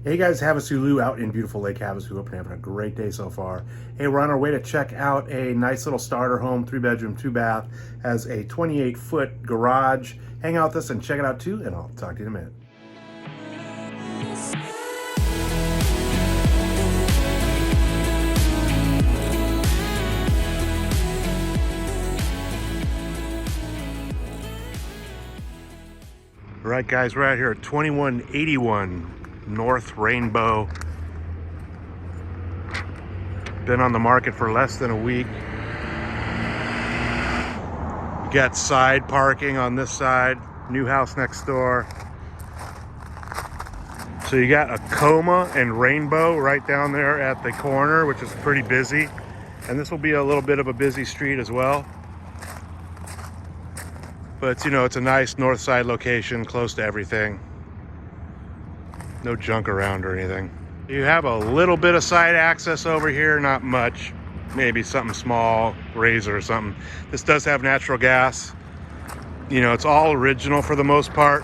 Hey guys, HavasuLew out in beautiful Lake Havasu. Hope you're having a great day so far. Hey, we're on our way to check out a nice little starter home, 3-bedroom, 2-bath, has a 28-foot garage. Hang out with us and check it out too, and I'll talk to you in a minute. All right, guys, we're out here at 2181 North Rainbow. Been on the market for less than a week. You got side parking on this side, new house next door. So you got a Coma and Rainbow right down there at the corner, which is pretty busy. And this will be a little bit of a busy street as well. But you know, it's a nice north side location, close to everything. No junk around or anything. You have a little bit of side access over here, not much. Maybe something small, razor or something. This does have natural gas. You know, it's all original for the most part.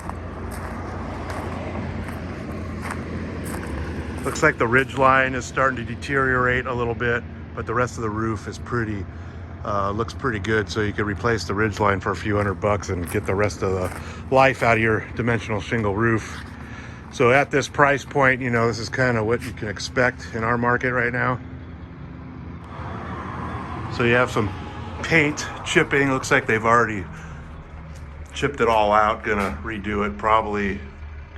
Looks like the ridge line is starting to deteriorate a little bit, but the rest of the roof is pretty, looks pretty good. So you could replace the ridge line for a few $100 and get the rest of the life out of your dimensional shingle roof. So at this price point, you know, this is kind of what you can expect in our market right now. So you have some paint chipping. Looks like they've already chipped it all out. Gonna redo it. Probably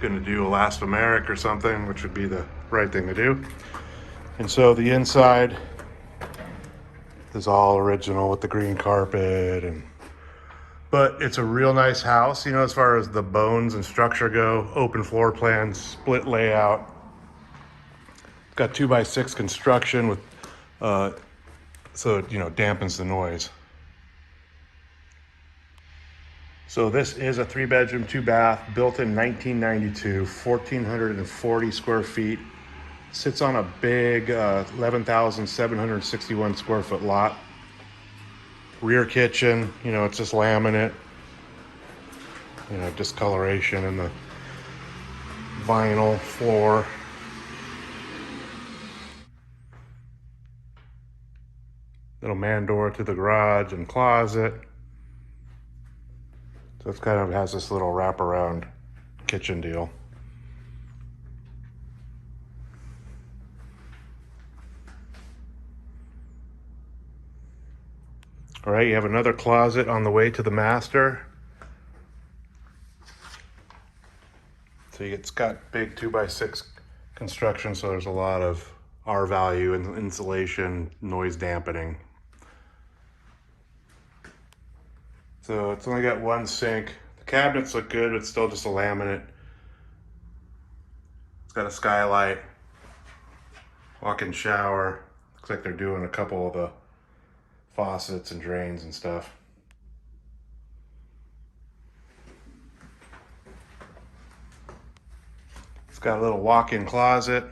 gonna do elastomeric or something, which would be the right thing to do. And so the inside is all original with the green carpet, but it's a real nice house, you know, as far as the bones and structure go. Open floor plan, split layout. It's got 2x6 construction with, so it, you know, dampens the noise. So this is a 3-bedroom, 2-bath, built in 1992, 1,440 square feet. Sits on a big 11,761 square foot lot. Rear kitchen, you know, it's just laminate, you know, discoloration in the vinyl floor. Little man door to the garage and closet. So it's kind of has this little wraparound kitchen deal. All right, you have another closet on the way to the master. So it's got big 2x6 construction, so there's a lot of R value and insulation, noise dampening. So it's only got one sink. The cabinets look good, but it's still just a laminate. It's got a skylight, walk-in shower. Looks like they're doing a couple of the faucets and drains and stuff. It's got a little walk-in closet.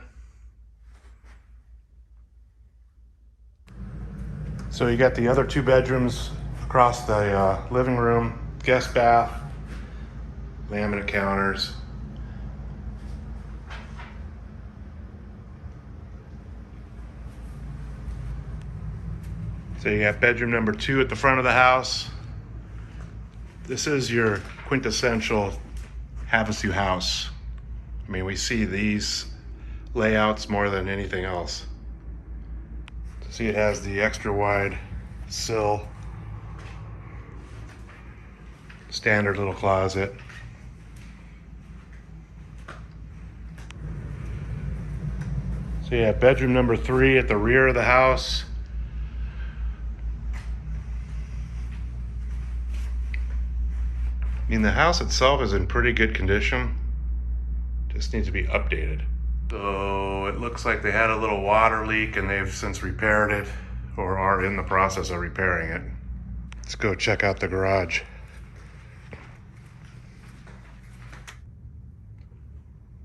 So you got the other 2 bedrooms across the living room, guest bath, laminate counters. So you got bedroom number 2 at the front of the house. This is your quintessential Havasu house. I mean, we see these layouts more than anything else. See, it has the extra wide sill, standard little closet. So you have bedroom number 3 at the rear of the house. I mean, the house itself is in pretty good condition. Just needs to be updated. So it looks like they had a little water leak and they've since repaired it, or are in the process of repairing it. Let's go check out the garage.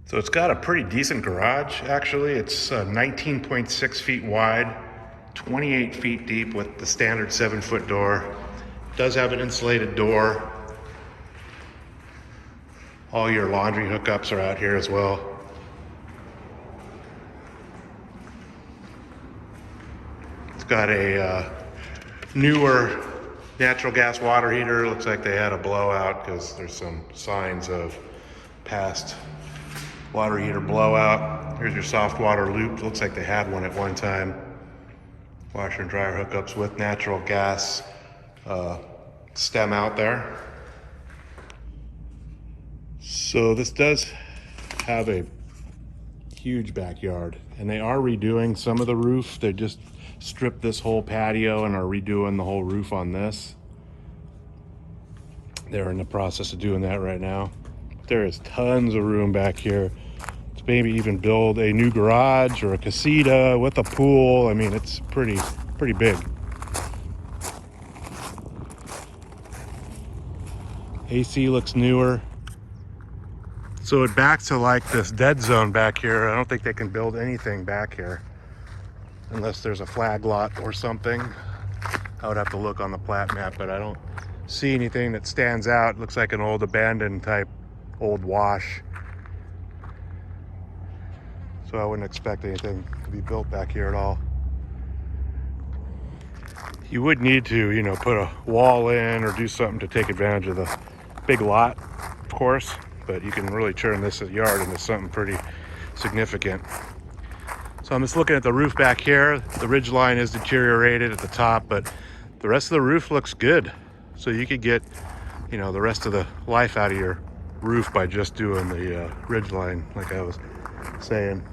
So it's got a pretty decent garage, actually. It's 19.6 feet wide, 28 feet deep with the standard 7-foot door. It does have an insulated door. All your laundry hookups are out here as well. got a newer natural gas water heater. Looks like they had a blowout because there's some signs of past water heater blowout. Here's your soft water loop. Looks like they had one at one time. Washer and dryer hookups with natural gas stem out there. So this does have a huge backyard, and they are redoing some of the roof. They just stripped this whole patio and are redoing the whole roof on this. They're in the process of doing that right now. There is tons of room back here to maybe even build a new garage or a casita with a pool. I mean, it's pretty big. AC looks newer. So it backs to like this dead zone back here. I don't think they can build anything back here unless there's a flag lot or something. I would have to look on the plat map, but I don't see anything that stands out. It looks like an old abandoned type old wash. So I wouldn't expect anything to be built back here at all. You would need to, you know, put a wall in or do something to take advantage of the big lot, of course, but you can really turn this yard into something pretty significant. So I'm just looking at the roof back here. The ridge line is deteriorated at the top, but the rest of the roof looks good. So you could get, you know, the rest of the life out of your roof by just doing the ridge line, like I was saying.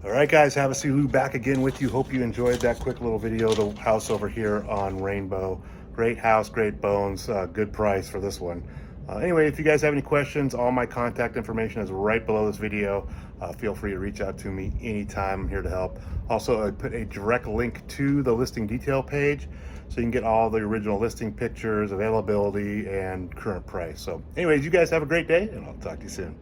All right, guys, HavasuLew back again with you. Hope you enjoyed that quick little video of the house over here on Rainbow. Great house, great bones, good price for this one. Anyway, if you guys have any questions, all my contact information is right below this video. Feel free to reach out to me anytime. I'm here to help. Also, I put a direct link to the listing detail page so you can get all the original listing pictures, availability, and current price. So anyways, you guys have a great day, and I'll talk to you soon.